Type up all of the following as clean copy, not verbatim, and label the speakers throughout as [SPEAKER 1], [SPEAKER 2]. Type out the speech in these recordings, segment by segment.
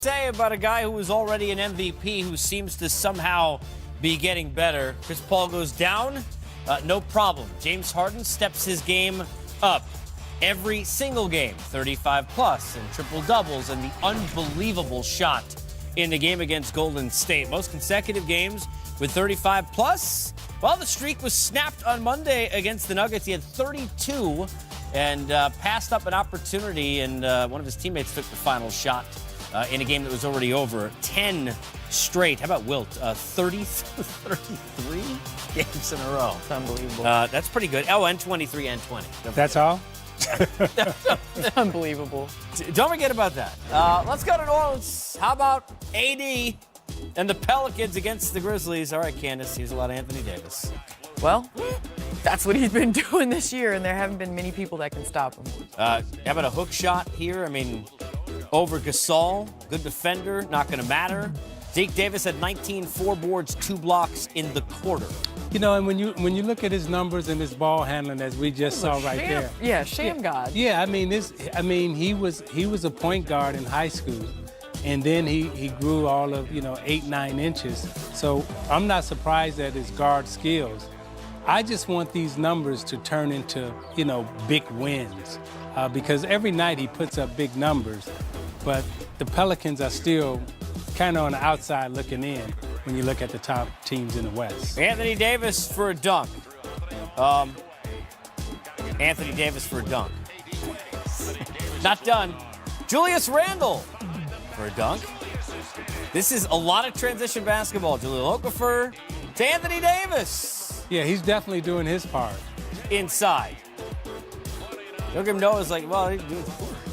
[SPEAKER 1] say about a guy who was already an MVP who seems to somehow be getting better. Chris Paul goes down, no problem. James Harden steps his game up every single game, 35 plus and triple doubles, and the unbelievable shot in the game against Golden State. Most consecutive games with 35 plus. Well, the streak was snapped on Monday against the Nuggets. He had 32 and passed up an opportunity, and one of his teammates took the final shot in a game that was already over. 10 straight. How about Wilt? 33 games in a row.
[SPEAKER 2] It's unbelievable.
[SPEAKER 1] That's pretty good. Oh, and 23 and 20.
[SPEAKER 3] That's all?
[SPEAKER 2] Unbelievable.
[SPEAKER 1] Don't forget about that. Let's go to New Orleans. How about AD and the Pelicans against the Grizzlies? All right, Candace, here's a lot of Anthony Davis.
[SPEAKER 2] Well, that's what he's been doing this year, and there haven't been many people that can stop him.
[SPEAKER 1] How about a hook shot here? I mean, over Gasol, good defender, not going to matter. Zeke Davis had 19, 4 boards, 2 blocks in the quarter.
[SPEAKER 3] You know, and when you look at his numbers and his ball handling, as we just saw right there.
[SPEAKER 2] Yeah, sham god.
[SPEAKER 3] Yeah, I mean, he was a point guard in high school, and then he grew all of 8, 9 inches. So I'm not surprised at his guard skills. I just want these numbers to turn into big wins, because every night he puts up big numbers, but the Pelicans are still kind of on the outside looking in when you look at the top teams in the West.
[SPEAKER 1] Anthony Davis for a dunk. Anthony Davis for a dunk. Not done. Julius Randle for a dunk. This is a lot of transition basketball. Julian Okafor to Anthony Davis.
[SPEAKER 3] Yeah, he's definitely doing his part.
[SPEAKER 1] Inside. Joakim Noah is like, well,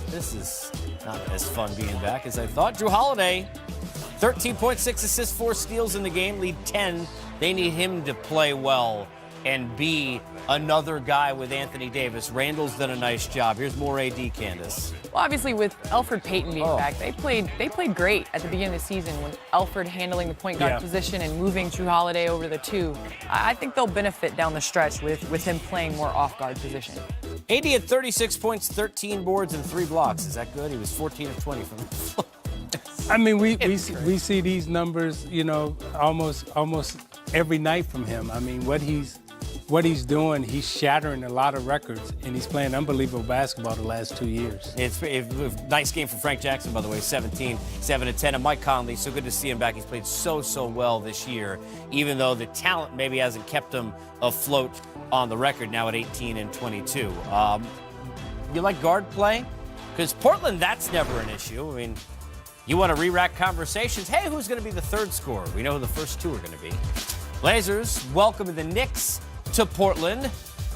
[SPEAKER 1] this is not as fun being back as I thought. Drew Holiday, 13.6 assists, 4 steals in the game, lead 10. They need him to play well and be another guy with Anthony Davis. Randall's done a nice job. Here's more AD, Candace.
[SPEAKER 2] Well, obviously, with Elfrid Payton being back, they played great at the beginning of the season when Elfrid handling the point guard position and moving Drew Holiday over the 2. I think they'll benefit down the stretch with him playing more off-guard position.
[SPEAKER 1] AD had 36 points, 13 boards, and 3 blocks. Is that good? He was 14 of 20 from the floor.
[SPEAKER 3] I mean, we see these numbers, almost every night from him. I mean, what he's doing, he's shattering a lot of records, and he's playing unbelievable basketball the last 2 years.
[SPEAKER 1] It's a nice game for Frank Jackson, by the way, 17, 7 and 10. And Mike Conley, so good to see him back. He's played so well this year, even though the talent maybe hasn't kept him afloat on the record now at 18 and 22. You like guard play? Because Portland, that's never an issue. I mean, you want to re-rack conversations. Hey, who's going to be the third scorer? We know who the first 2 are going to be. Blazers welcome the Knicks to Portland.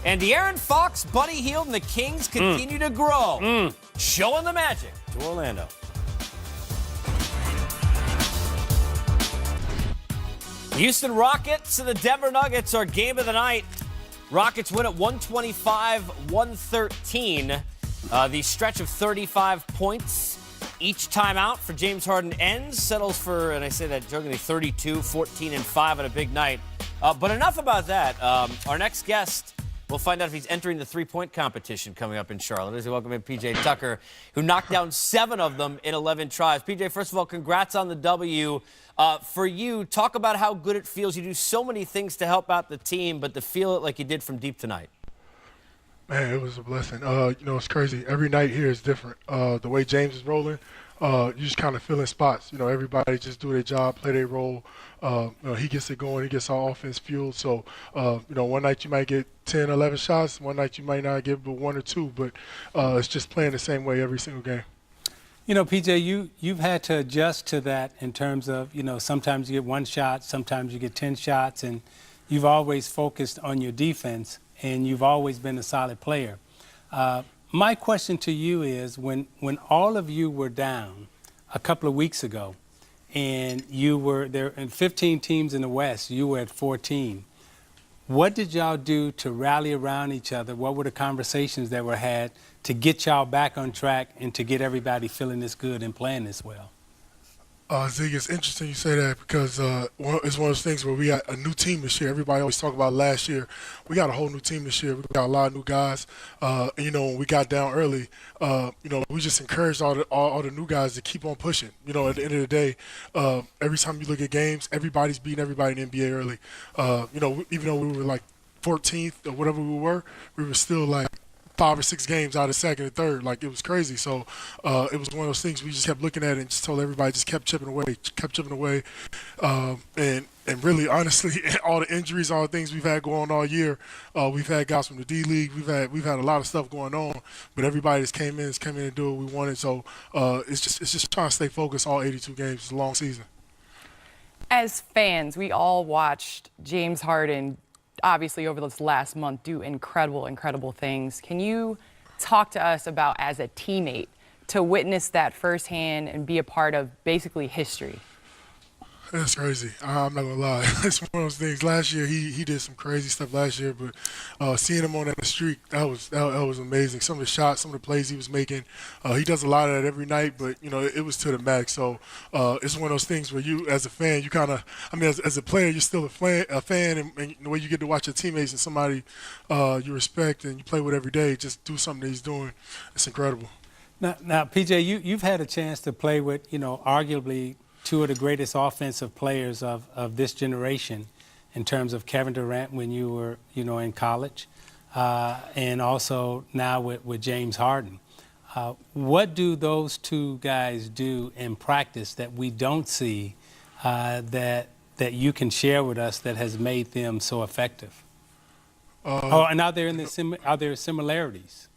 [SPEAKER 1] And De'Aaron Fox, Buddy Hield, and the Kings continue to grow. Showing the magic to Orlando. Houston Rockets and the Denver Nuggets are game of the night. Rockets win at 125-113. The stretch of 35 points. Each timeout for James Harden ends, settles for, and I say that jokingly, 32, 14, and 5 on a big night. But enough about that. Our next guest, we'll find out if he's entering the 3-point competition coming up in Charlotte. As we welcome in P.J. Tucker, who knocked down 7 of them in 11 tries. P.J., first of all, congrats on the W. For you, talk about how good it feels. You do so many things to help out the team, but to feel it like you did from deep tonight.
[SPEAKER 4] Man, it was a blessing. It's crazy. Every night here is different. The way James is rolling, you just kind of fill in spots. Everybody just do their job, play their role. He gets it going. He gets our offense fueled. So, one night you might get 10, 11 shots. One night you might not get but 1 or 2. But it's just playing the same way every single game.
[SPEAKER 3] PJ, you've had to adjust to that in terms of, sometimes you get 1 shot, sometimes you get 10 shots, and you've always focused on your defense. And you've always been a solid player. My question to you is, when all of you were down a couple of weeks ago, and you were there in 15 teams in the West, you were at 14, what did y'all do to rally around each other? What were the conversations that were had to get y'all back on track and to get everybody feeling this good and playing this well?
[SPEAKER 4] Zig, it's interesting you say that because it's one of those things where we got a new team this year. Everybody always talk about last year. We got a whole new team this year. We got a lot of new guys. And, when we got down early, we just encouraged all the new guys to keep on pushing. At the end of the day, every time you look at games, everybody's beating everybody in the NBA early. Even though we were like 14th or whatever we were still like 5 or 6 games out of second and third. Like, it was crazy. So it was one of those things we just kept looking at it and just told everybody just kept chipping away. And really, honestly, all the injuries, all the things we've had going on all year, we've had guys from the D League. We've had a lot of stuff going on, but everybody just came in and do what we wanted. So it's just trying to stay focused all 82 games. It's a long season.
[SPEAKER 2] As fans, we all watched James Harden obviously over this last month do incredible things. Can you talk to us about, as a teammate, to witness that firsthand and be a part of basically history?
[SPEAKER 4] That's crazy. I'm not gonna lie. It's one of those things. Last year, he did some crazy stuff last year, but seeing him on that streak, that was amazing. Some of the shots, some of the plays he was making, he does a lot of that every night. But it was to the max. So it's one of those things where you, as a fan, you kind of, as a player, you're still a fan, and the way you get to watch your teammates and somebody you respect and you play with every day, just do something that he's doing. It's incredible.
[SPEAKER 3] Now, PJ, you've had a chance to play with, arguably two of the greatest offensive players of this generation in terms of Kevin Durant when you were, in college, and also now with James Harden. What do those two guys do in practice that we don't see that you can share with us that has made them so effective? And are there similarities?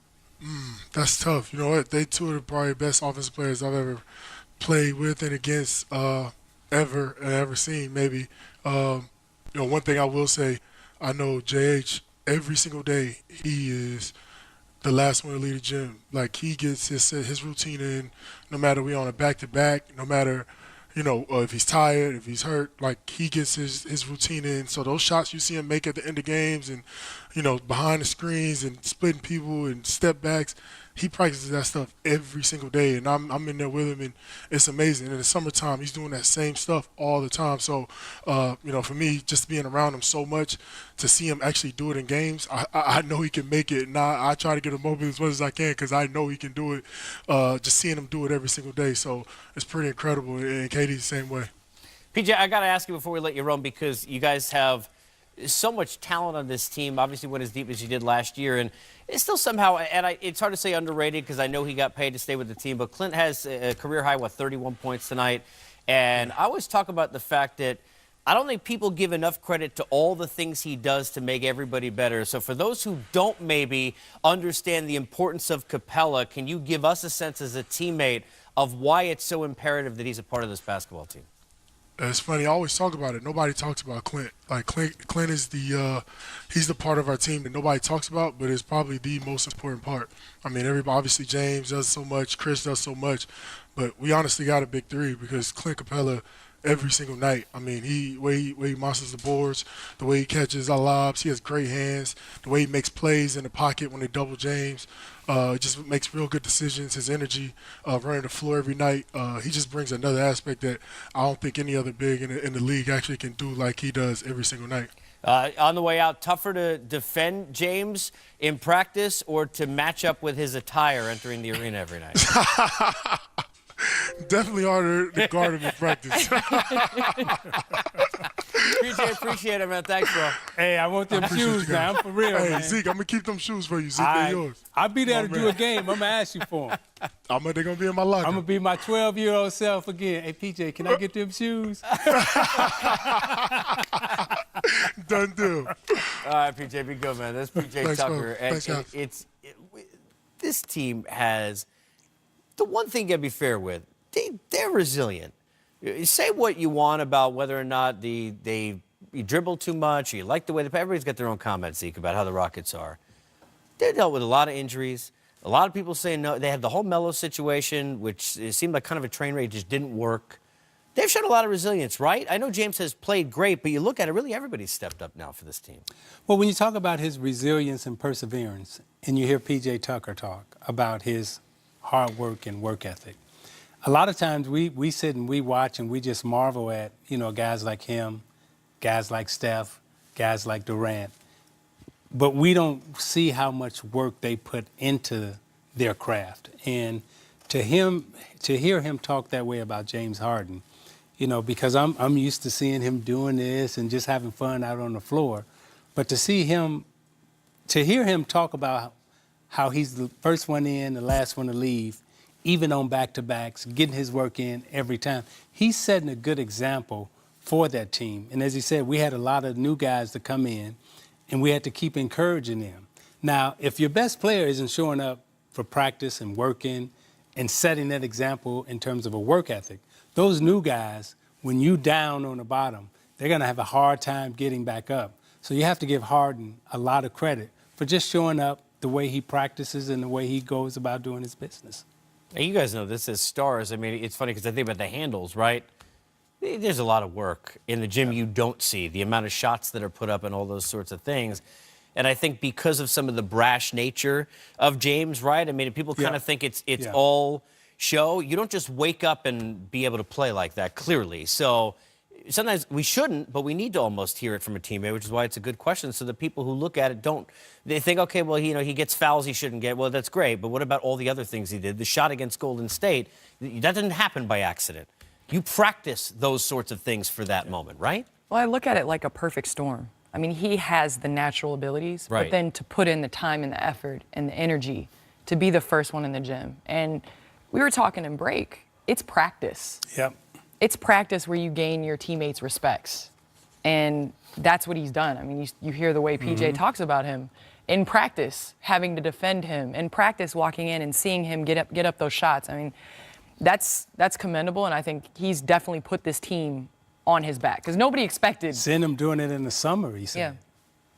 [SPEAKER 4] That's tough. You know what? They two are probably the best offensive players I've ever played with and against ever seen, maybe. One thing I will say, I know JH, every single day, he is the last one to leave the gym. Like, he gets his routine in, no matter we on a back-to-back, no matter, if he's tired, if he's hurt, like, he gets his routine in. So those shots you see him make at the end of games and, behind the screens and splitting people and step backs, he practices that stuff every single day, and I'm in there with him, and it's amazing. And in the summertime, he's doing that same stuff all the time. So, for me, just being around him so much, to see him actually do it in games, I know he can make it, and I try to get him open as much as I can because I know he can do it. Just seeing him do it every single day, so it's pretty incredible. And KD's the same way.
[SPEAKER 1] PJ, I got to ask you before we let you run, because you guys have so much talent on this team, obviously went as deep as you did last year, and it's still somehow, and it's hard to say underrated because I know he got paid to stay with the team, but Clint has a career high, 31 points tonight, and I always talk about the fact that I don't think people give enough credit to all the things he does to make everybody better. So for those who don't maybe understand the importance of Capella, can you give us a sense as a teammate of why it's so imperative that he's a part of this basketball team?
[SPEAKER 4] It's funny. I always talk about it. Nobody talks about Clint. Like, Clint is he's the part of our team that nobody talks about, but it's probably the most important part. Everybody, obviously James does so much, Chris does so much, but we honestly got a big three because Clint Capella, every single night. The way he monsters the boards, the way he catches our lobs, he has great hands, the way he makes plays in the pocket when they double James. Just makes real good decisions. His energy, running the floor every night, he just brings another aspect that I don't think any other big in the league actually can do like he does every single night.
[SPEAKER 1] On the way out, tougher to defend James in practice or to match up with his attire entering the arena every night?
[SPEAKER 4] Definitely harder to guard him in practice.
[SPEAKER 1] PJ, appreciate it, man. Thanks, bro.
[SPEAKER 3] Hey, I want them shoes now. I'm for real,
[SPEAKER 4] Hey,
[SPEAKER 3] man.
[SPEAKER 4] Zeke, I'm going to keep them shoes for you. Zeke, they're yours.
[SPEAKER 3] I'll be there to do a game. I'm going to ask you for them.
[SPEAKER 4] They're going to be in my locker.
[SPEAKER 3] I'm going to be my 12-year-old self again. Hey, PJ, can I get them shoes?
[SPEAKER 4] Done deal.
[SPEAKER 1] All right, PJ, be good, man. That's PJ
[SPEAKER 4] Thanks,
[SPEAKER 1] Tucker.
[SPEAKER 4] Thanks,
[SPEAKER 1] this team has the one thing you got to be fair with. They're resilient. Say what you want about whether or not you dribble too much, or you like the way everybody's got their own comments, Zeke, about how the Rockets are. They dealt with a lot of injuries. A lot of people say no. They had the whole Melo situation, which it seemed like kind of a train wreck, just didn't work. They've shown a lot of resilience, right? I know James has played great, but you look at it, really everybody's stepped up now for this team.
[SPEAKER 3] Well, when you talk about his resilience and perseverance, and you hear P.J. Tucker talk about his hard work and work ethic, a lot of times we sit and we watch and we just marvel at, guys like him, guys like Steph, guys like Durant. But we don't see how much work they put into their craft. And to hear him talk that way about James Harden, because I'm used to seeing him doing this and just having fun out on the floor. But to hear him talk about how he's the first one in, the last one to leave, even on back-to-backs, getting his work in every time, he's setting a good example for that team. And as he said, we had a lot of new guys to come in, and we had to keep encouraging them. Now, if your best player isn't showing up for practice and working and setting that example in terms of a work ethic, those new guys, when you down on the bottom, they're going to have a hard time getting back up. So you have to give Harden a lot of credit for just showing up the way he practices and the way he goes about doing his business.
[SPEAKER 1] Now, you guys know this as stars. I mean, it's funny because I think about the handles, right? There's a lot of work in the gym you don't see, the amount of shots that are put up and all those sorts of things. And I think because of some of the brash nature of James, right? I mean, people kind of think it's all show. You don't just wake up and be able to play like that, clearly. So sometimes we shouldn't, but we need to almost hear it from a teammate, which is why it's a good question. So the people who look at it they think, okay, well, he gets fouls he shouldn't get. Well, that's great, but what about all the other things he did? The shot against Golden State, that didn't happen by accident. You practice those sorts of things for that moment, right?
[SPEAKER 2] Well, I look at it like a perfect storm. I mean, he has the natural abilities,
[SPEAKER 1] right,
[SPEAKER 2] but then to put in the time and the effort and the energy to be the first one in the gym. And we were talking in break, it's practice.
[SPEAKER 3] Yep.
[SPEAKER 2] It's practice where you gain your teammates' respects. And that's what he's done. I mean, you hear the way PJ talks about him. In practice, having to defend him. In practice, walking in and seeing him get up those shots. I mean, that's commendable, and I think he's definitely put this team on his back because nobody expected.
[SPEAKER 3] Seeing him doing it in the summer, he said.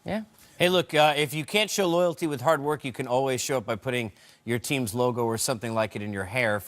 [SPEAKER 2] Yeah.
[SPEAKER 1] Hey, look, if you can't show loyalty with hard work, you can always show it by putting your team's logo or something like it in your hair.